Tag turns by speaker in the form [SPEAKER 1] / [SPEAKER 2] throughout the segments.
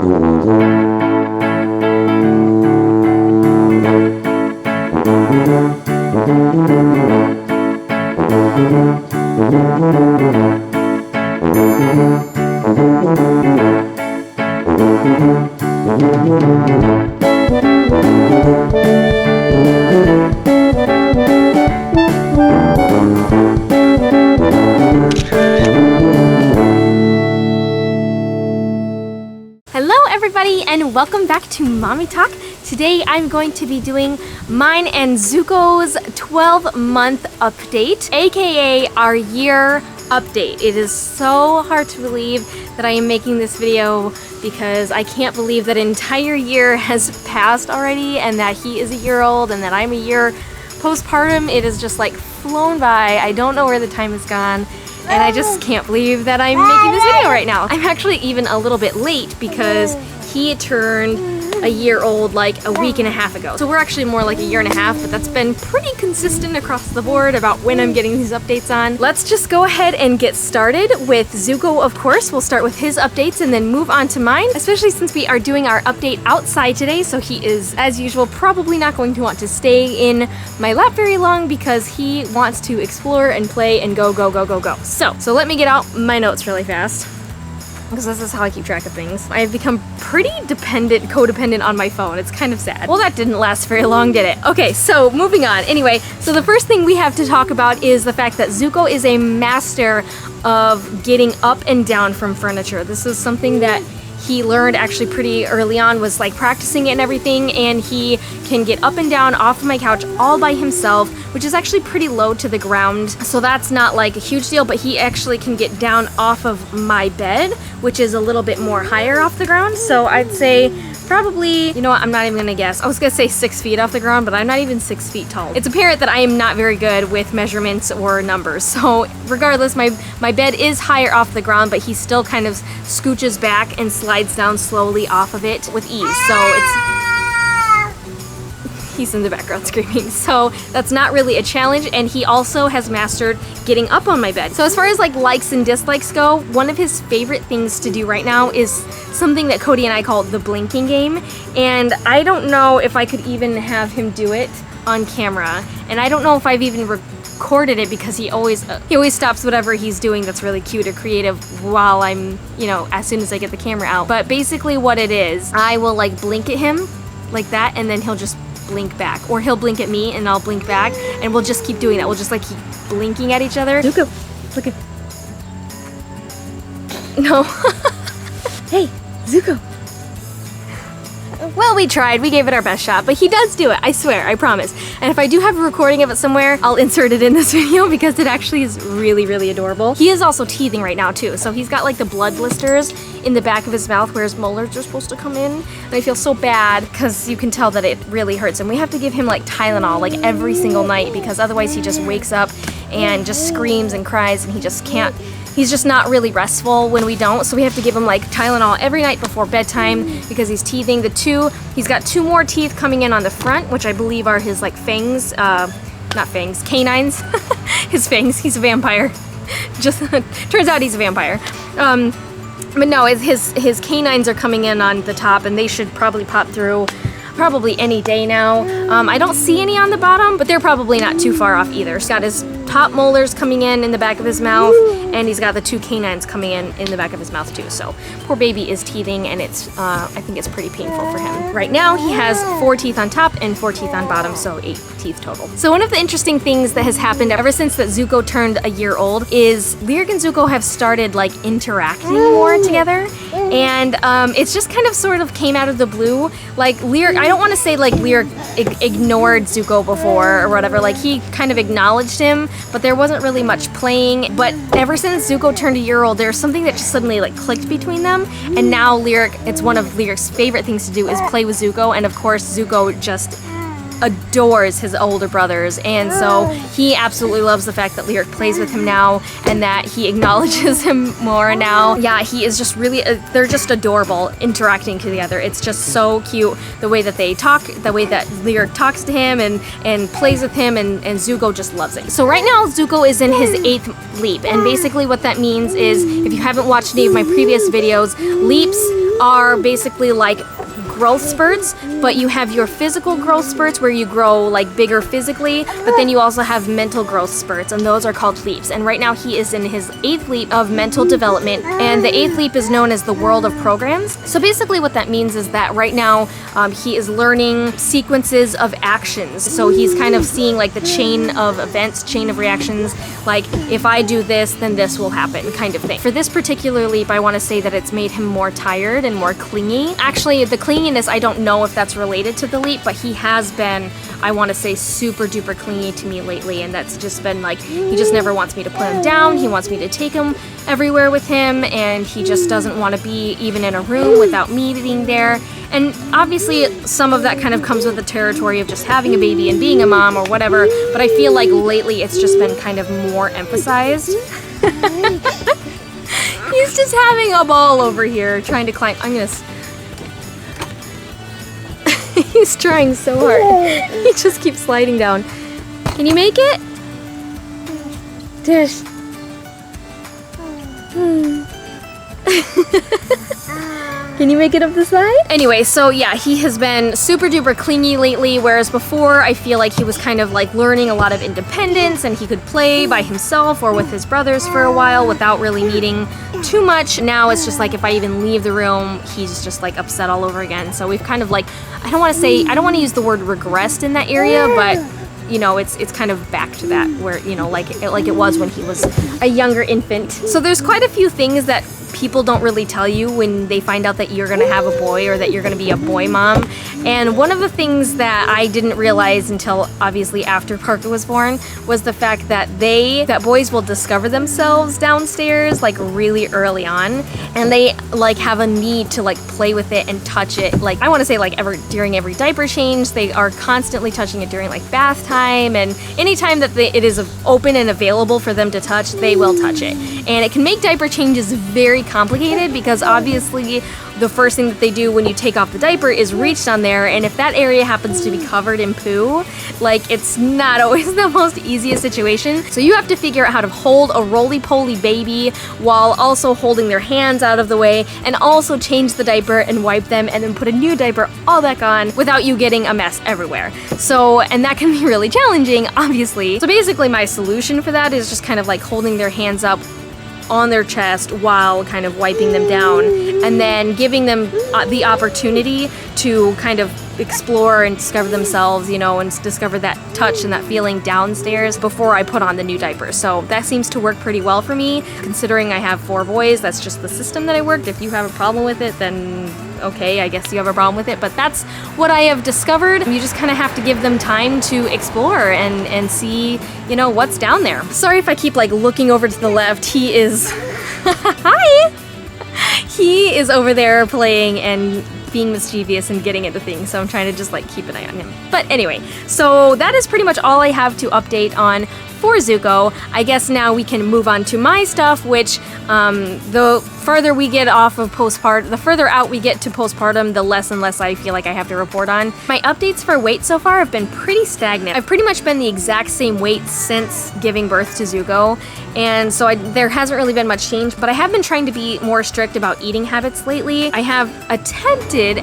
[SPEAKER 1] Hello everybody and welcome back to Mommy Talk. Today I'm going to be doing mine and Zuko's 12-month update, aka our year update. It is so hard to believe that I am making this video because I can't believe that an entire year has passed already and that he is a year old and that I'm a year postpartum. It is just like flown by. I don't know where the time has gone. And I just can't believe that I'm making this video right now. I'm actually even a little bit late because he turned a year old like a week and a half ago. So we're actually more like a year and a half, but that's been pretty consistent across the board about when I'm getting these updates on. Let's just go ahead and get started with Zuko, of course. We'll start with his updates and then move on to mine, especially since we are doing our update outside today. So he is, as usual, probably not going to want to stay in my lap very long because he wants to explore and play and go. So let me get out my notes really fast, because this is how I keep track of things. I have become pretty codependent on my phone. It's kind of sad. Well, that didn't last very long, did it? Okay, so moving on. Anyway, so the first thing we have to talk about is the fact that Zuko is a master of getting up and down from furniture. This is something that he learned actually pretty early on, was like practicing it and everything, and he can get up and down off of my couch all by himself, which is actually pretty low to the ground, so that's not like a huge deal, but he actually can get down off of my bed, which is a little bit more higher off the ground. So I'd say probably, you know what, I'm not even gonna guess. I was gonna say 6 feet off the ground, but I'm not even 6 feet tall. It's apparent that I am not very good with measurements or numbers. So regardless, my bed is higher off the ground, but he still kind of scooches back and slides down slowly off of it with ease. So he's in the background screaming. So that's not really a challenge, and he also has mastered getting up on my bed. So as far as like likes and dislikes go, one of his favorite things to do right now is something that Cody and I call the blinking game, and I don't know if I could even have him do it on camera, and I don't know if I've even recorded it because he always stops whatever he's doing that's really cute or creative while I'm, you know, as soon as I get the camera out. But basically what it is, I will like blink at him like that, and then he'll just blink back, or he'll blink at me and I'll blink back, and we'll just keep doing that. We'll just like keep blinking at each other. Zuko, look at. No. Hey, Zuko. Well, we tried. We gave it our best shot, but he does do it. I swear, I promise. And if I do have a recording of it somewhere, I'll insert it in this video because it actually is really, really adorable. He is also teething right now too, so he's got like the blood blisters in the back of his mouth where his molars are supposed to come in, and I feel so bad because you can tell that it really hurts, and we have to give him like Tylenol like every single night because otherwise he just wakes up and just screams and cries, and he just can't. He's just not really restful when we don't, so we have to give him like Tylenol every night before bedtime because he's teething. He's got 2 more teeth coming in on the front, which I believe are his like fangs, not fangs, canines. His fangs, he's a vampire. Just turns out he's a vampire. But no, his canines are coming in on the top, and they should probably pop through probably any day now. I don't see any on the bottom, but they're probably not too far off either. He's got his top molars coming in the back of his mouth, and he's got the 2 canines coming in the back of his mouth too. So poor baby is teething, and it's I think it's pretty painful for him. Right now he has 4 teeth on top and 4 teeth on bottom, so 8 teeth total. So one of the interesting things that has happened ever since that Zuko turned a year old is Lyric and Zuko have started like interacting more together, and it's just kind of sort of came out of the blue. Like Lyric, I don't want to say like Lyric ignored Zuko before or whatever, like he kind of acknowledged him, but there wasn't really much playing. But ever since Zuko turned a year old, there's something that just suddenly like clicked between them, and now Lyric, it's one of Lyric's favorite things to do is play with Zuko, and of course Zuko just adores his older brothers, and so he absolutely loves the fact that Lyric plays with him now and that he acknowledges him more now. Yeah, he is just really, they're just adorable interacting together. It's just so cute the way that they talk, the way that Lyric talks to him and plays with him, and Zuko just loves it. So right now Zuko is in his 8th leap, and basically what that means is, if you haven't watched any of my previous videos, leaps are basically like growth spurts, but you have your physical growth spurts where you grow like bigger physically, but then you also have mental growth spurts, and those are called leaps. And right now he is in his 8th leap of mental development, and the 8th leap is known as the world of programs. So basically what that means is that right now he is learning sequences of actions. So he's kind of seeing like the chain of events, chain of reactions, like if I do this, then this will happen kind of thing. For this particular leap, I want to say that it's made him more tired and more clingy. Actually, the clinginess, I don't know if that's related to the leap, but he has been, I want to say, super duper clingy to me lately, and that's just been like, he just never wants me to put him down. He wants me to take him everywhere with him, and he just doesn't want to be even in a room without me being there. And obviously some of that kind of comes with the territory of just having a baby and being a mom or whatever, but I feel like lately it's just been kind of more emphasized. He's just having a ball over here trying to climb. He's trying so hard. He just keeps sliding down. Can you make it? Dish. Can you make it up the side? Anyway, so yeah, he has been super duper clingy lately, whereas before I feel like he was kind of like learning a lot of independence and he could play by himself or with his brothers for a while without really needing too much. Now it's just like if I even leave the room, he's just like upset all over again. So we've kind of like, I don't want to use the word regressed in that area, but you know, it's kind of back to that where, you know, like it was when he was a younger infant. So there's quite a few things that people don't really tell you when they find out that you're gonna have a boy or that you're gonna be a boy mom. And one of the things that I didn't realize until obviously after Parker was born was the fact that boys will discover themselves downstairs like really early on, and they like have a need to like play with it and touch it. Like I want to say like during every diaper change, they are constantly touching it during like bath time, and anytime that it is open and available for them to touch, they will touch it. And it can make diaper changes very complicated because obviously the first thing that they do when you take off the diaper is reach down there, and if that area happens to be covered in poo, like it's not always the most easiest situation. So you have to figure out how to hold a roly-poly baby while also holding their hands out of the way, and also change the diaper and wipe them and then put a new diaper all back on without you getting a mess everywhere. So, and that can be really challenging, obviously. So basically my solution for that is just kind of like holding their hands up on their chest while kind of wiping them down, and then giving them the opportunity to kind of explore and discover themselves, you know, and discover that touch and that feeling downstairs before I put on the new diaper. So that seems to work pretty well for me. Considering I have 4 boys, that's just the system that I worked. If you have a problem with it, then okay, I guess you have a problem with it, but that's what I have discovered. You just kind of have to give them time to explore and see, you know, what's down there. Sorry if I keep like looking over to the left. He is hi! He is over there playing and being mischievous and getting into things, so I'm trying to just like keep an eye on him. But anyway, so that is pretty much all I have to update on for Zuko. I guess now we can move on to my stuff, which the further we get off of postpartum, the further out we get to postpartum, the less and less I feel like I have to report on. My updates for weight so far have been pretty stagnant. I've pretty much been the exact same weight since giving birth to Zuko, and so there hasn't really been much change, but I have been trying to be more strict about eating habits lately. I have attempted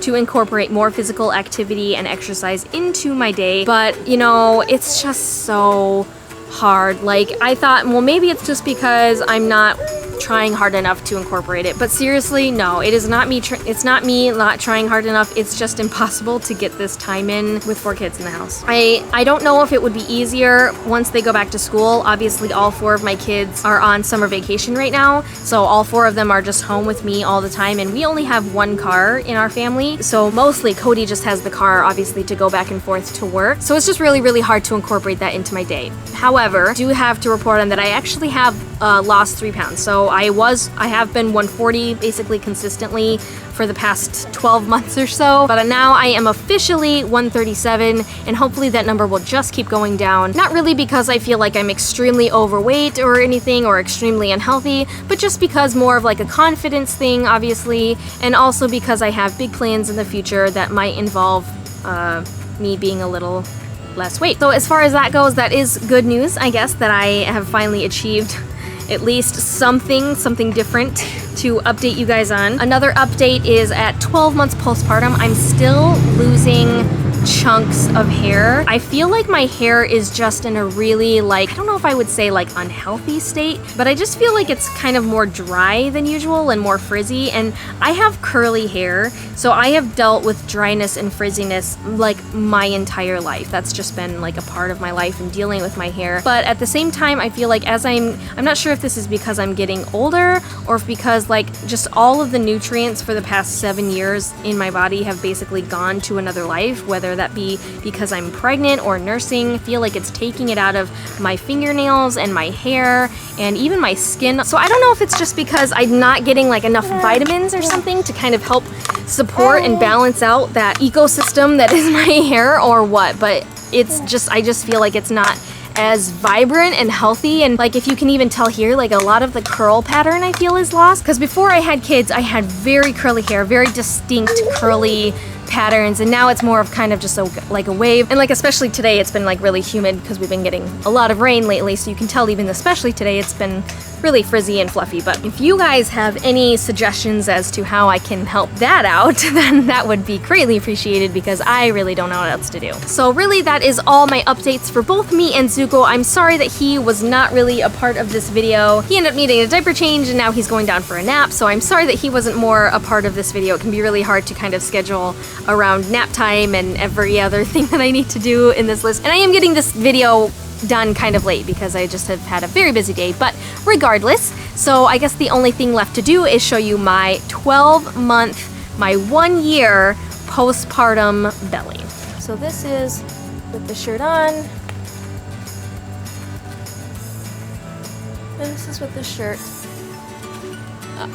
[SPEAKER 1] to incorporate more physical activity and exercise into my day, but you know, it's just so hard. Like I thought, well, maybe it's just because I'm not trying hard enough to incorporate it, but seriously, no, it is not me. It's not me not trying hard enough. It's just impossible to get this time in with 4 kids in the house. I don't know if it would be easier once they go back to school. Obviously, all 4 of my kids are on summer vacation right now, so all 4 of them are just home with me all the time, and we only have 1 car in our family, so mostly Cody just has the car, obviously, to go back and forth to work. So it's just really, really hard to incorporate that into my day. However, I do have to report on that I actually have lost 3 pounds. So I have been 140 basically consistently for the past 12 months or so, but now I am officially 137, and hopefully that number will just keep going down. Not really because I feel like I'm extremely overweight or anything or extremely unhealthy, but just because more of like a confidence thing, obviously, and also because I have big plans in the future that might involve me being a little less weight. So as far as that goes, that is good news, I guess, that I have finally achieved at least something different to update you guys on. Another update is at 12 months postpartum, I'm still losing chunks of hair. I feel like my hair is just in a really, like, I don't know if I would say like unhealthy state, but I just feel like it's kind of more dry than usual and more frizzy. And I have curly hair, so I have dealt with dryness and frizziness like my entire life. That's just been like a part of my life and dealing with my hair. But at the same time, I feel like as I'm not sure if this is because I'm getting older or if because like just all of the nutrients for the past 7 years in my body have basically gone to another life, whether that be because I'm pregnant or nursing. I feel like it's taking it out of my fingernails and my hair and even my skin. So I don't know if it's just because I'm not getting like enough vitamins or something to kind of help support and balance out that ecosystem that is my hair or what, but it's just, I just feel like it's not as vibrant and healthy. And like, if you can even tell here, like a lot of the curl pattern I feel is lost, because before I had kids I had very curly hair, very distinct curly patterns, and now it's more of kind of just like a wave. And like especially today it's been like really humid because we've been getting a lot of rain lately, so you can tell even especially today it's been really frizzy and fluffy. But if you guys have any suggestions as to how I can help that out, then that would be greatly appreciated because I really don't know what else to do. So really that is all my updates for both me and Zuko. I'm sorry that he was not really a part of this video. He ended up needing a diaper change and now he's going down for a nap, so I'm sorry that he wasn't more a part of this video. It can be really hard to kind of schedule around nap time and every other thing that I need to do in this list. And I am getting this video done kind of late because I just have had a very busy day, but regardless, so I guess the only thing left to do is show you my 12-month, my 1 year postpartum belly. So this is with the shirt on, and this is with the shirt up.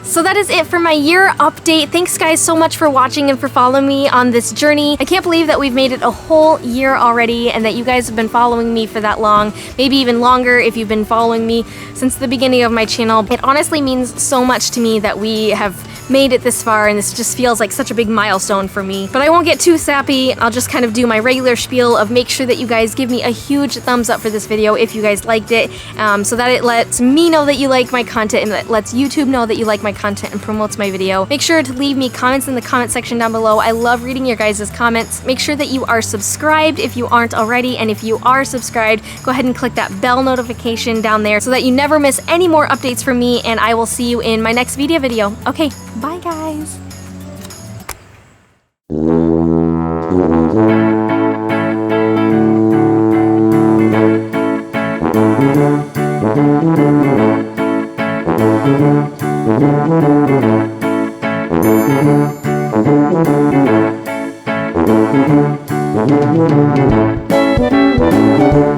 [SPEAKER 1] So that is it for my year update. Thanks guys so much for watching and for following me on this journey. I can't believe that we've made it a whole year already and that you guys have been following me for that long, maybe even longer if you've been following me since the beginning of my channel. It honestly means so much to me that we have made it this far, and this just feels like such a big milestone for me. But I won't get too sappy. I'll just kind of do my regular spiel of make sure that you guys give me a huge thumbs up for this video if you guys liked it, so that it lets me know that you like my content and it lets YouTube know that you like my content and promotes my video. Make sure to leave me comments in the comment section down below. I love reading your guys' comments. Make sure that you are subscribed if you aren't already, and if you are subscribed, go ahead and click that bell notification down there so that you never miss any more updates from me, and I will see you in my next video. Okay, bye guys!